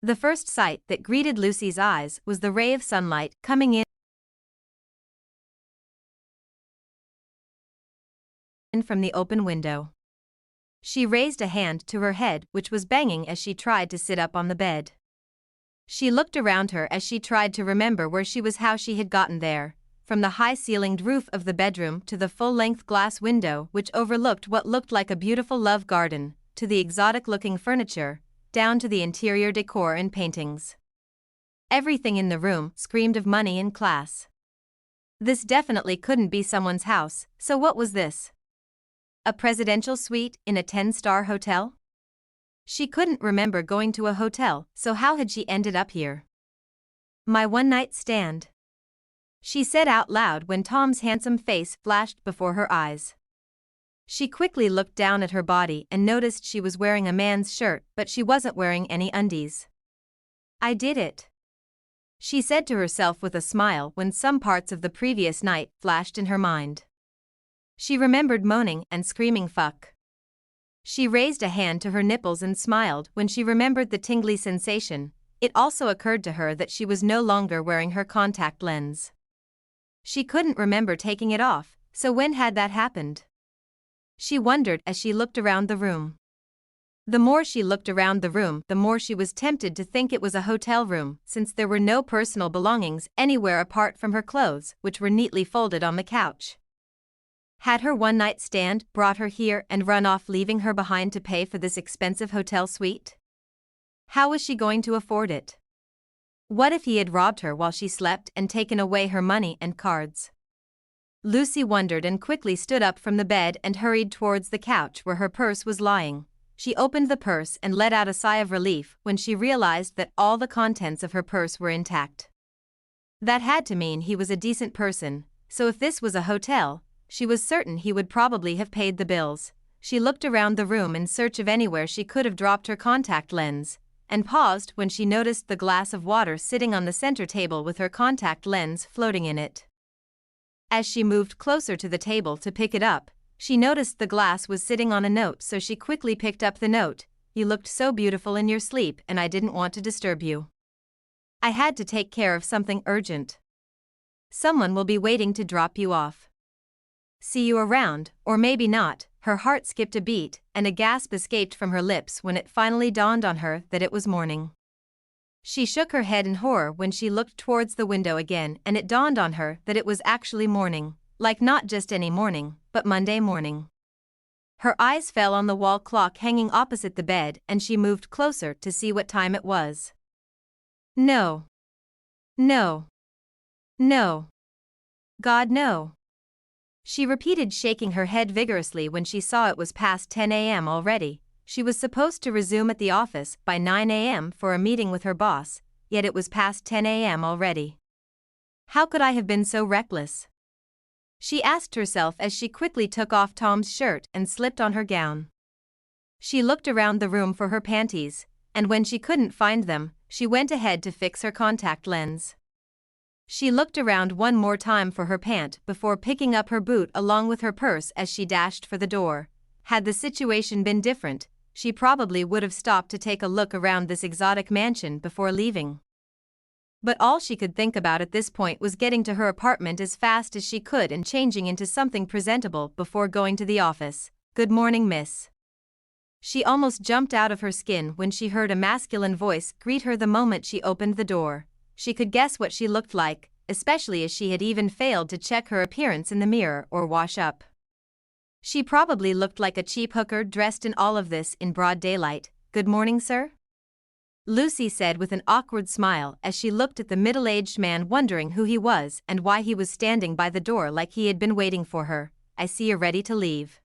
The first sight that greeted Lucy's eyes was the ray of sunlight coming in from the open window. She raised a hand to her head, which was banging as she tried to sit up on the bed. She looked around her as she tried to remember where she was, how she had gotten there, from the high-ceilinged roof of the bedroom to the full-length glass window which overlooked what looked like a beautiful love garden, to the exotic-looking furniture, down to the interior decor and paintings. Everything in the room screamed of money and class. This definitely couldn't be someone's house, so what was this? A presidential suite in a 10-star hotel? She couldn't remember going to a hotel, so how had she ended up here? My one-night stand, she said out loud when Tom's handsome face flashed before her eyes. She quickly looked down at her body and noticed she was wearing a man's shirt, but she wasn't wearing any undies. I did it, she said to herself with a smile when some parts of the previous night flashed in her mind. She remembered moaning and screaming fuck. She raised a hand to her nipples and smiled when she remembered the tingly sensation. It also occurred to her that she was no longer wearing her contact lens. She couldn't remember taking it off, so when had that happened? She wondered as she looked around the room. The more she looked around the room, the more she was tempted to think it was a hotel room, since there were no personal belongings anywhere apart from her clothes, which were neatly folded on the couch. Had her one-night stand brought her here and run off, leaving her behind to pay for this expensive hotel suite? How was she going to afford it? What if he had robbed her while she slept and taken away her money and cards? Lucy wondered and quickly stood up from the bed and hurried towards the couch where her purse was lying. She opened the purse and let out a sigh of relief when she realized that all the contents of her purse were intact. That had to mean he was a decent person, so if this was a hotel, she was certain he would probably have paid the bills. She looked around the room in search of anywhere she could have dropped her contact lens, and paused when she noticed the glass of water sitting on the center table with her contact lens floating in it. As she moved closer to the table to pick it up, she noticed the glass was sitting on a note, so she quickly picked up the note. You looked so beautiful in your sleep and I didn't want to disturb you. I had to take care of something urgent. Someone will be waiting to drop you off. See you around, or maybe not. Her heart skipped a beat, and a gasp escaped from her lips when it finally dawned on her that it was morning. She shook her head in horror when she looked towards the window again, and it dawned on her that it was actually morning, like not just any morning, but Monday morning. Her eyes fell on the wall clock hanging opposite the bed, and she moved closer to see what time it was. No. No. No. God, no. She repeated, shaking her head vigorously when she saw it was past 10 a.m. already. She was supposed to resume at the office by 9 a.m. for a meeting with her boss, yet it was past 10 a.m. already. How could I have been so reckless? She asked herself as she quickly took off Tom's shirt and slipped on her gown. She looked around the room for her panties, and when she couldn't find them, she went ahead to fix her contact lens. She looked around one more time for her pant before picking up her boot along with her purse as she dashed for the door. Had the situation been different, she probably would have stopped to take a look around this exotic mansion before leaving. But all she could think about at this point was getting to her apartment as fast as she could and changing into something presentable before going to the office. Good morning, miss. She almost jumped out of her skin when she heard a masculine voice greet her the moment she opened the door. She could guess what she looked like, especially as she had even failed to check her appearance in the mirror or wash up. She probably looked like a cheap hooker dressed in all of this in broad daylight. Good morning, sir? Lucy said with an awkward smile as she looked at the middle-aged man, wondering who he was and why he was standing by the door like he had been waiting for her. I see you're ready to leave.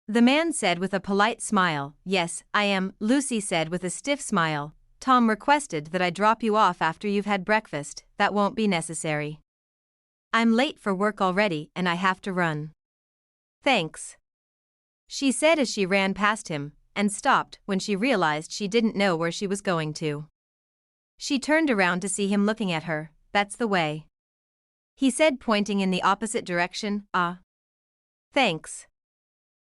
The man said with a polite smile. Yes, I am, Lucy said with a stiff smile. Tom requested that I drop you off after you've had breakfast. That won't be necessary. I'm late for work already and I have to run. Thanks, she said as she ran past him, and stopped when she realized she didn't know where she was going to. She turned around to see him looking at her. That's the way, he said, pointing in the opposite direction. Thanks,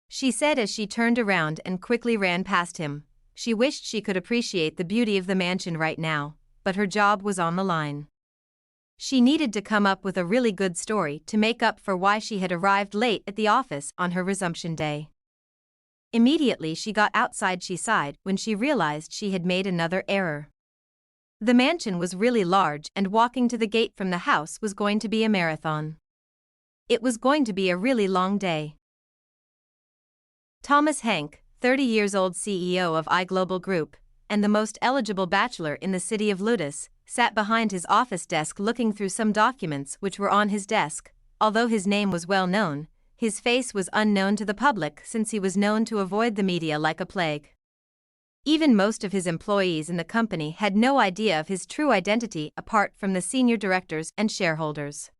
she said as she turned around and quickly ran past him. she wished she could appreciate the beauty of the mansion right now, but her job was on the line. She needed to come up with a really good story to make up for why she had arrived late at the office on her resumption day. Immediately she got outside, she sighed when she realized she had made another error. The mansion was really large and walking to the gate from the house was going to be a marathon. It was going to be a really long day. Thomas Hank, 30 years old, CEO of iGlobal Group, and the most eligible bachelor in the city of Ludus, sat behind his office desk looking through some documents which were on his desk. Although his name was well known, his face was unknown to the public since he was known to avoid the media like a plague. Even most of his employees in the company had no idea of his true identity apart from the senior directors and shareholders.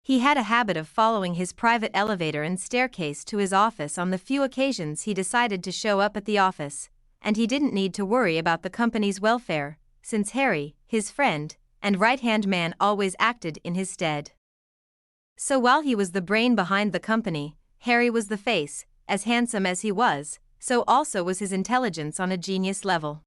He had a habit of following his private elevator and staircase to his office on the few occasions he decided to show up at the office, and he didn't need to worry about the company's welfare, since Harry, his friend and right-hand man, always acted in his stead. So while he was the brain behind the company, Harry was the face. As handsome as he was, so also was his intelligence on a genius level.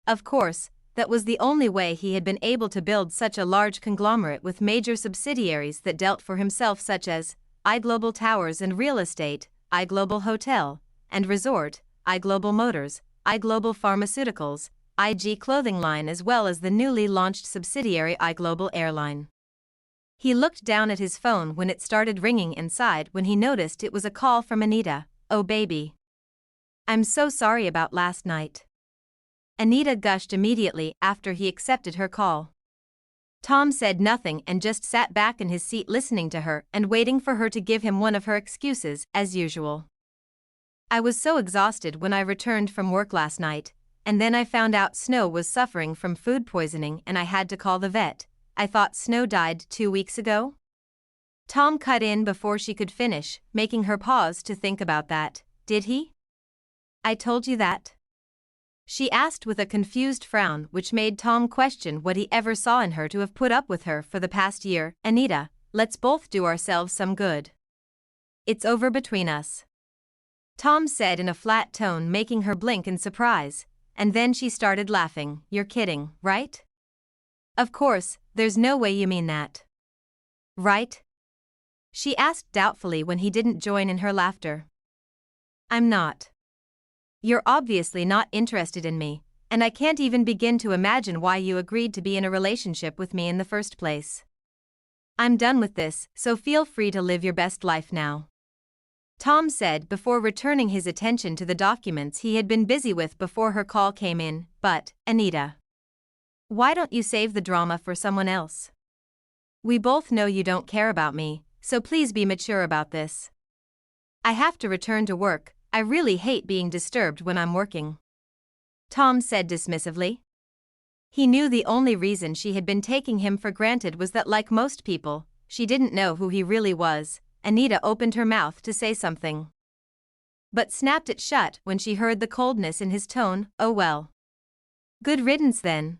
Of course, that was the only way he had been able to build such a large conglomerate with major subsidiaries that dealt for himself, such as iGlobal Towers and Real Estate, iGlobal Hotel and Resort, iGlobal Motors, iGlobal Pharmaceuticals, IG Clothing Line, as well as the newly launched subsidiary iGlobal Airline. He looked down at his phone when it started ringing and sighed when he noticed it was a call from Anita. "Oh baby. I'm so sorry about last night." Anita gushed immediately after he accepted her call. Tom said nothing and just sat back in his seat listening to her and waiting for her to give him one of her excuses, as usual. "I was so exhausted when I returned from work last night, and then I found out Snow was suffering from food poisoning and I had to call the vet. I thought Snow died 2 weeks ago?" Tom cut in before she could finish, making her pause to think about that. "Did he? I told you that?" she asked with a confused frown which made Tom question what he ever saw in her to have put up with her for the past year. "Anita, let's both do ourselves some good. It's over between us," Tom said in a flat tone, making her blink in surprise, and then she started laughing. "You're kidding, right? Of course, there's no way you mean that. Right?" she asked doubtfully when he didn't join in her laughter. "I'm not. You're obviously not interested in me, and I can't even begin to imagine why you agreed to be in a relationship with me in the first place. I'm done with this, so feel free to live your best life now," Tom said before returning his attention to the documents he had been busy with before her call came in. "But, Anita, why don't you save the drama for someone else? We both know you don't care about me, so please be mature about this. I have to return to work. I really hate being disturbed when I'm working," Tom said dismissively. He knew the only reason she had been taking him for granted was that, like most people, she didn't know who he really was. Anita opened her mouth to say something, but snapped it shut when she heard the coldness in his tone. "Oh well. Good riddance then,"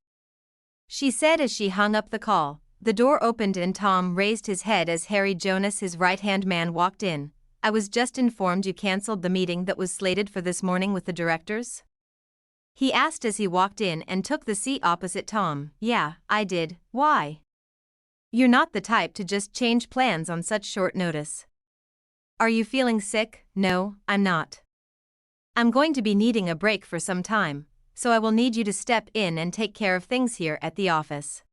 she said as she hung up the call. The door opened and Tom raised his head as Harry Jonas, his right-hand man, walked in. "I was just informed you cancelled the meeting that was slated for this morning with the directors?" he asked as he walked in and took the seat opposite Tom. "Yeah, I did. Why? You're not the type to just change plans on such short notice. Are you feeling sick?" "No, I'm not. I'm going to be needing a break for some time, so I will need you to step in and take care of things here at the office.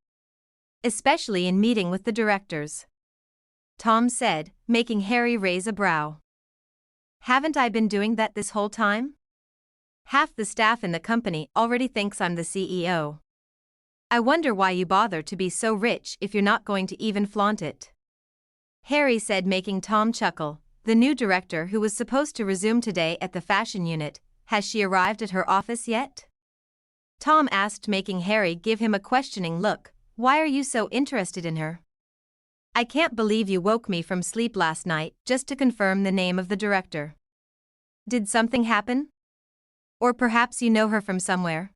Especially in meeting with the directors," Tom said, making Harry raise a brow. "Haven't I been doing that this whole time? Half the staff in the company already thinks I'm the CEO. I wonder why you bother to be so rich if you're not going to even flaunt it," Harry said, making Tom chuckle. "The new director who was supposed to resume today at the fashion unit, has she arrived at her office yet?" Tom asked, making Harry give him a questioning look. "Why are you so interested in her? I can't believe you woke me from sleep last night just to confirm the name of the director. Did something happen? Or perhaps you know her from somewhere?"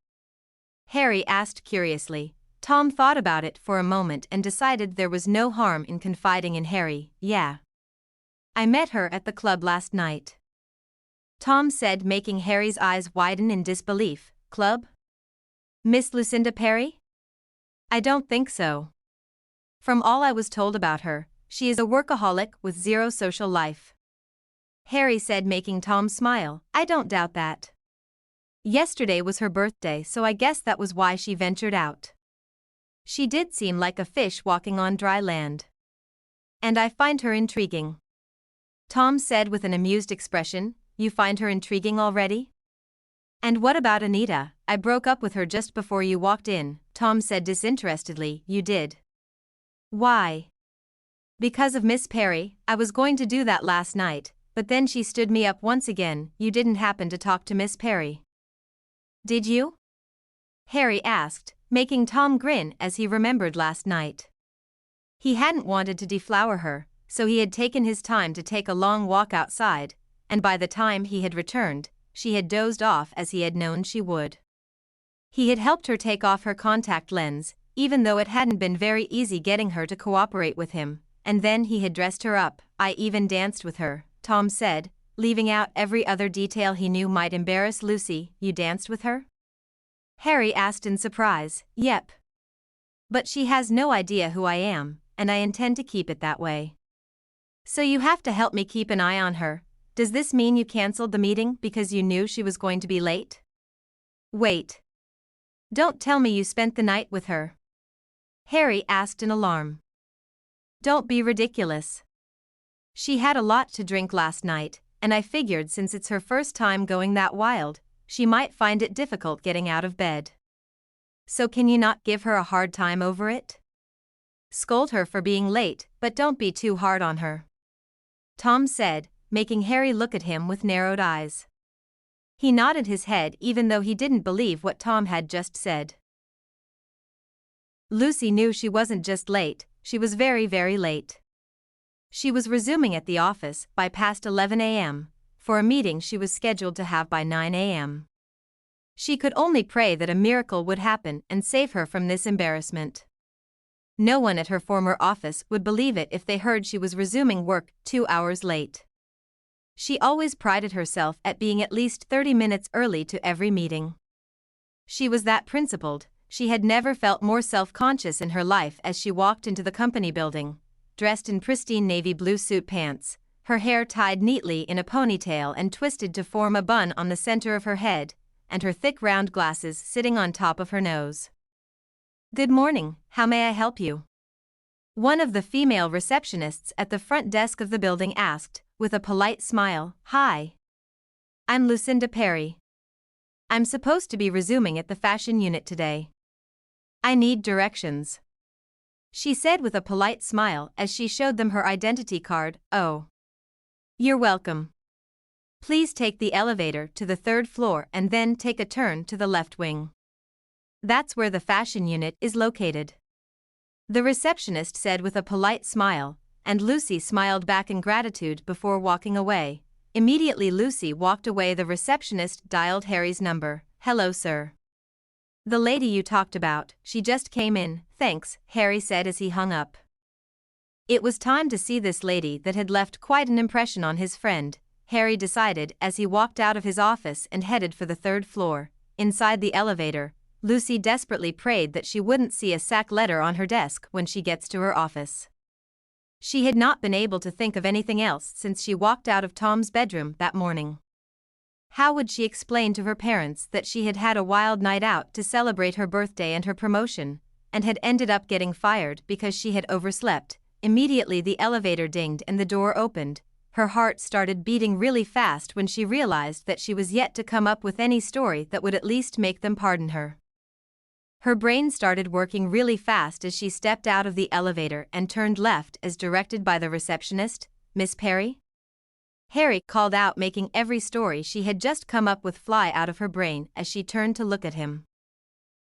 Harry asked curiously. Tom thought about it for a moment and decided there was no harm in confiding in Harry. "Yeah. I met her at the club last night." Tom said, making Harry's eyes widen in disbelief. Club? Miss Lucinda Perry? I don't think so. From all I was told about her, she is a workaholic with zero social life. Harry said, making Tom smile. I don't doubt that. Yesterday was her birthday, so I guess that was why she ventured out. She did seem like a fish walking on dry land. And I find her intriguing. Tom said with an amused expression. You find her intriguing already? And what about Anita? I broke up with her just before you walked in, Tom said disinterestedly. You did? Why? Because of Miss Perry. I was going to do that last night, but then she stood me up once again. You didn't happen to talk to Miss Perry, did you? Harry asked, making Tom grin as he remembered last night. He hadn't wanted to deflower her, so he had taken his time to take a long walk outside, and by the time he had returned, she had dozed off as he had known she would. He had helped her take off her contact lens, even though it hadn't been very easy getting her to cooperate with him, and then he had dressed her up. I even danced with her, Tom said, leaving out every other detail he knew might embarrass Lucy. You danced with her? Harry asked in surprise. Yep. But she has no idea who I am, and I intend to keep it that way. So you have to help me keep an eye on her. Does this mean you cancelled the meeting because you knew she was going to be late? Wait. Don't tell me you spent the night with her, Harry asked in alarm. Don't be ridiculous. She had a lot to drink last night, and I figured since it's her first time going that wild, she might find it difficult getting out of bed. So can you not give her a hard time over it? Scold her for being late, but don't be too hard on her, Tom said, making Harry look at him with narrowed eyes. He nodded his head even though he didn't believe what Tom had just said. Lucy knew she wasn't just late, she was very, very late. She was resuming at the office by past 11 a.m., for a meeting she was scheduled to have by 9 a.m. She could only pray that a miracle would happen and save her from this embarrassment. No one at her former office would believe it if they heard she was resuming work 2 hours late. She always prided herself at being at least 30 minutes early to every meeting. She was that principled. She had never felt more self-conscious in her life as she walked into the company building, dressed in pristine navy blue suit pants, her hair tied neatly in a ponytail and twisted to form a bun on the center of her head, and her thick round glasses sitting on top of her nose. Good morning, how may I help you? One of the female receptionists at the front desk of the building asked, with a polite smile. Hi. I'm Lucinda Perry. I'm supposed to be resuming at the fashion unit today. I need directions, she said with a polite smile as she showed them her identity card. Oh. You're welcome. Please take the elevator to the 3rd floor and then take a turn to the left wing. That's where the fashion unit is located, the receptionist said with a polite smile, and Lucy smiled back in gratitude before walking away. Immediately Lucy walked away, the receptionist dialed Harry's number. Hello, sir. The lady you talked about, she just came in. Thanks, Harry said as he hung up. It was time to see this lady that had left quite an impression on his friend, Harry decided as he walked out of his office and headed for the 3rd floor. Inside the elevator, Lucy desperately prayed that she wouldn't see a sack letter on her desk when she gets to her office. She had not been able to think of anything else since she walked out of Tom's bedroom that morning. How would she explain to her parents that she had had a wild night out to celebrate her birthday and her promotion, and had ended up getting fired because she had overslept? Immediately the elevator dinged and the door opened. Her heart started beating really fast when she realized that she was yet to come up with any story that would at least make them pardon her. Her brain started working really fast as she stepped out of the elevator and turned left as directed by the receptionist. Miss Perry? Harry called out, making every story she had just come up with fly out of her brain as she turned to look at him.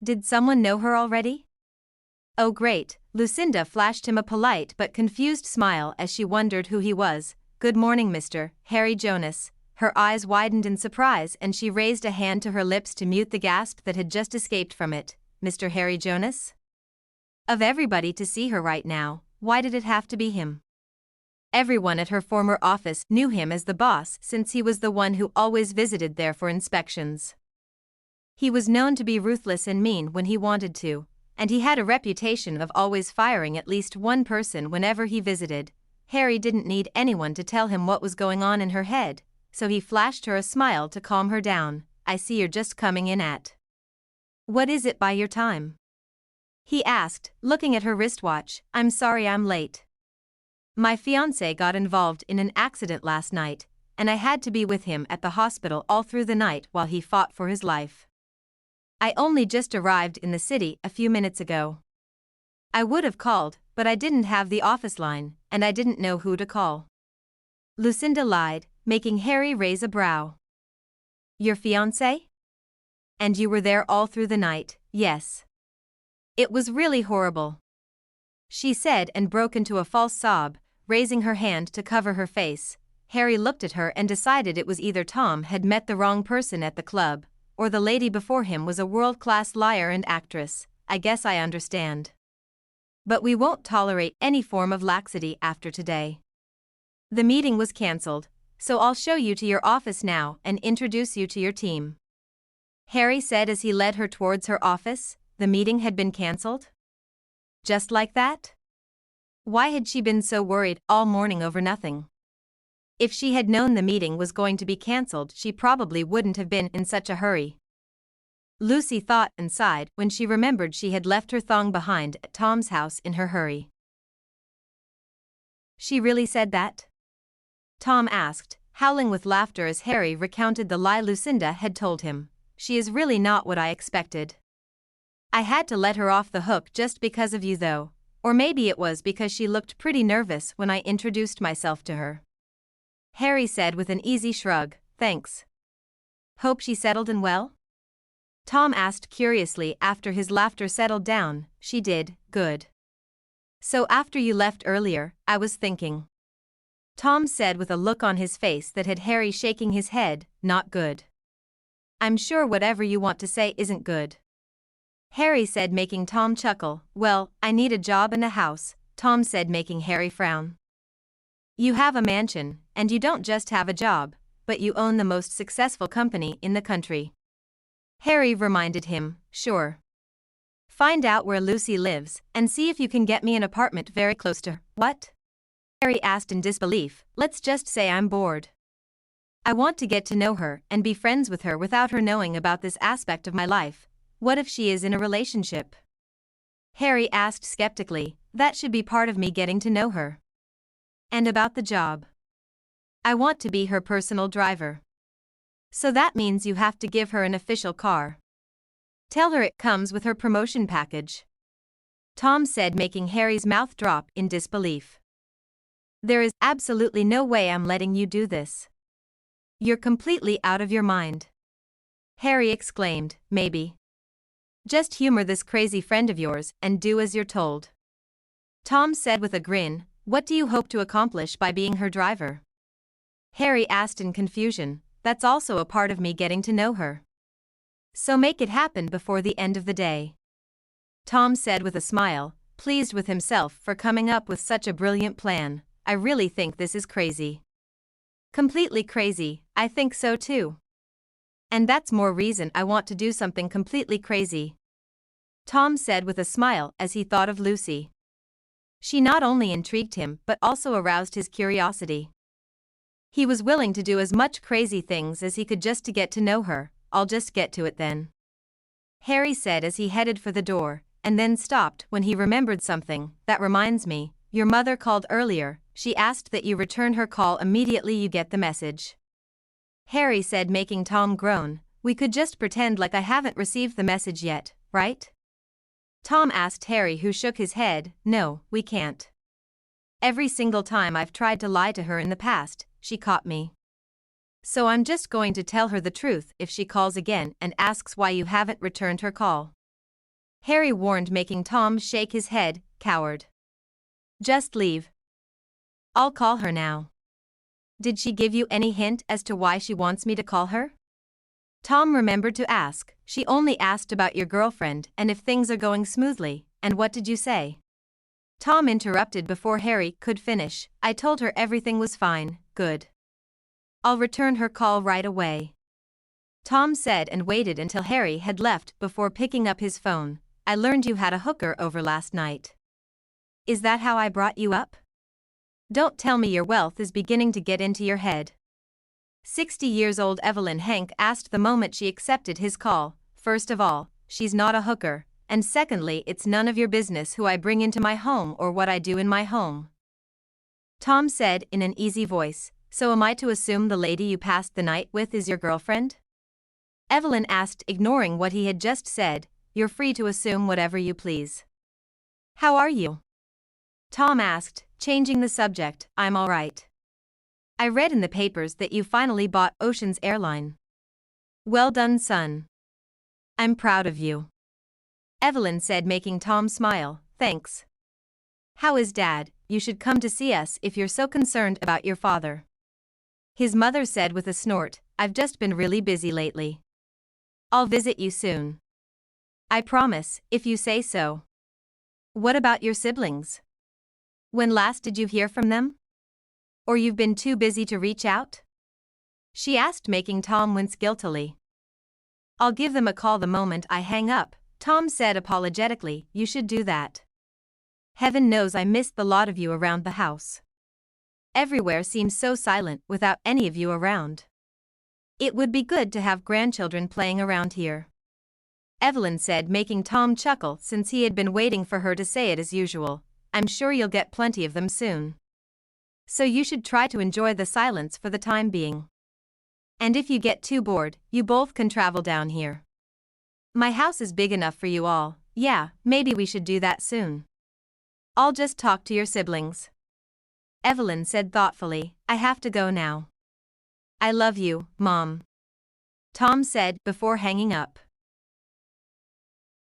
Did someone know her already? Oh great, Lucinda flashed him a polite but confused smile as she wondered who he was. Good morning, Mr. Harry Jonas. Her eyes widened in surprise and she raised a hand to her lips to mute the gasp that had just escaped from it. Mr. Harry Jonas? Of everybody to see her right now, why did it have to be him? Everyone at her former office knew him as the boss since he was the one who always visited there for inspections. He was known to be ruthless and mean when he wanted to, and he had a reputation of always firing at least one person whenever he visited. Harry didn't need anyone to tell him what was going on in her head, so he flashed her a smile to calm her down. I see you're just coming in at. What is it by your time? He asked, looking at her wristwatch. I'm sorry I'm late. My fiancé got involved in an accident last night, and I had to be with him at the hospital all through the night while he fought for his life. I only just arrived in the city a few minutes ago. I would have called, but I didn't have the office line, and I didn't know who to call. Lucinda lied, making Harry raise a brow. Your fiancé? And you were there all through the night? Yes. It was really horrible, she said and broke into a false sob, raising her hand to cover her face. Harry looked at her and decided it was either Tom had met the wrong person at the club, or the lady before him was a world-class liar and actress. I guess I understand. But we won't tolerate any form of laxity after today. The meeting was cancelled, so I'll show you to your office now and introduce you to your team. Harry said as he led her towards her office. The meeting had been cancelled? Just like that? Why had she been so worried all morning over nothing? If she had known the meeting was going to be cancelled, she probably wouldn't have been in such a hurry. Lucy thought and sighed when she remembered she had left her thong behind at Tom's house in her hurry. She really said that? Tom asked, howling with laughter as Harry recounted the lie Lucinda had told him. She is really not what I expected. I had to let her off the hook just because of you though, or maybe it was because she looked pretty nervous when I introduced myself to her. Harry said with an easy shrug, thanks. Hope she settled in well? Tom asked curiously after his laughter settled down. She did, good. So after you left earlier, I was thinking. Tom said with a look on his face that had Harry shaking his head, not good. I'm sure whatever you want to say isn't good. Harry said, making Tom chuckle. Well, I need a job and a house, Tom said, making Harry frown. You have a mansion, and you don't just have a job, but you own the most successful company in the country. Harry reminded him, sure. Find out where Lucy lives, and see if you can get me an apartment very close to her. What? Harry asked in disbelief. Let's just say I'm bored. I want to get to know her and be friends with her without her knowing about this aspect of my life. What if she is in a relationship? Harry asked skeptically. That should be part of me getting to know her. And about the job? I want to be her personal driver. So that means you have to give her an official car. Tell her it comes with her promotion package. Tom said, making Harry's mouth drop in disbelief. There is absolutely no way I'm letting you do this. You're completely out of your mind. Harry exclaimed, maybe. Just humor this crazy friend of yours and do as you're told. Tom said with a grin, what do you hope to accomplish by being her driver? Harry asked in confusion. That's also a part of me getting to know her. So make it happen before the end of the day. Tom said with a smile, pleased with himself for coming up with such a brilliant plan. I really think this is crazy. Completely crazy, I think so too. And that's more reason I want to do something completely crazy. Tom said with a smile as he thought of Lucy. She not only intrigued him but also aroused his curiosity. He was willing to do as much crazy things as he could just to get to know her. I'll just get to it then. Harry said as he headed for the door, and then stopped when he remembered something. That reminds me, your mother called earlier. She asked that you return her call immediately you get the message. Harry said, making Tom groan. We could just pretend like I haven't received the message yet, right? Tom asked Harry, who shook his head. No, we can't. Every single time I've tried to lie to her in the past, she caught me. So I'm just going to tell her the truth if she calls again and asks why you haven't returned her call. Harry warned, making Tom shake his head. Coward. Just leave. I'll call her now. Did she give you any hint as to why she wants me to call her? Tom remembered to ask. She only asked about your girlfriend and if things are going smoothly, and what did you say? Tom interrupted before Harry could finish. I told her everything was fine. Good. I'll return her call right away. Tom said and waited until Harry had left before picking up his phone. I learned you had a hooker over last night. Is that how I brought you up? Don't tell me your wealth is beginning to get into your head. 60 years old Evelyn Hank asked the moment she accepted his call. First of all, she's not a hooker, and secondly, it's none of your business who I bring into my home or what I do in my home. Tom said in an easy voice, so am I to assume the lady you passed the night with is your girlfriend? Evelyn asked, ignoring what he had just said. You're free to assume whatever you please. How are you? Tom asked, changing the subject. I'm all right. I read in the papers that you finally bought Ocean's Airline. Well done, son. I'm proud of you. Evelyn said, making Tom smile. Thanks. How is Dad? You should come to see us if you're so concerned about your father. His mother said with a snort. I've just been really busy lately. I'll visit you soon. I promise, if you say so. What about your siblings? When last did you hear from them? Or you've been too busy to reach out? She asked, making Tom wince guiltily. I'll give them a call the moment I hang up, Tom said apologetically. You should do that. Heaven knows I missed the lot of you around the house. Everywhere seems so silent without any of you around. It would be good to have grandchildren playing around here. Evelyn said, making Tom chuckle since he had been waiting for her to say it as usual. I'm sure you'll get plenty of them soon. So you should try to enjoy the silence for the time being. And if you get too bored, you both can travel down here. My house is big enough for you all. Yeah, maybe we should do that soon. I'll just talk to your siblings. Evelyn said thoughtfully. I have to go now. I love you, Mom. Tom said before hanging up.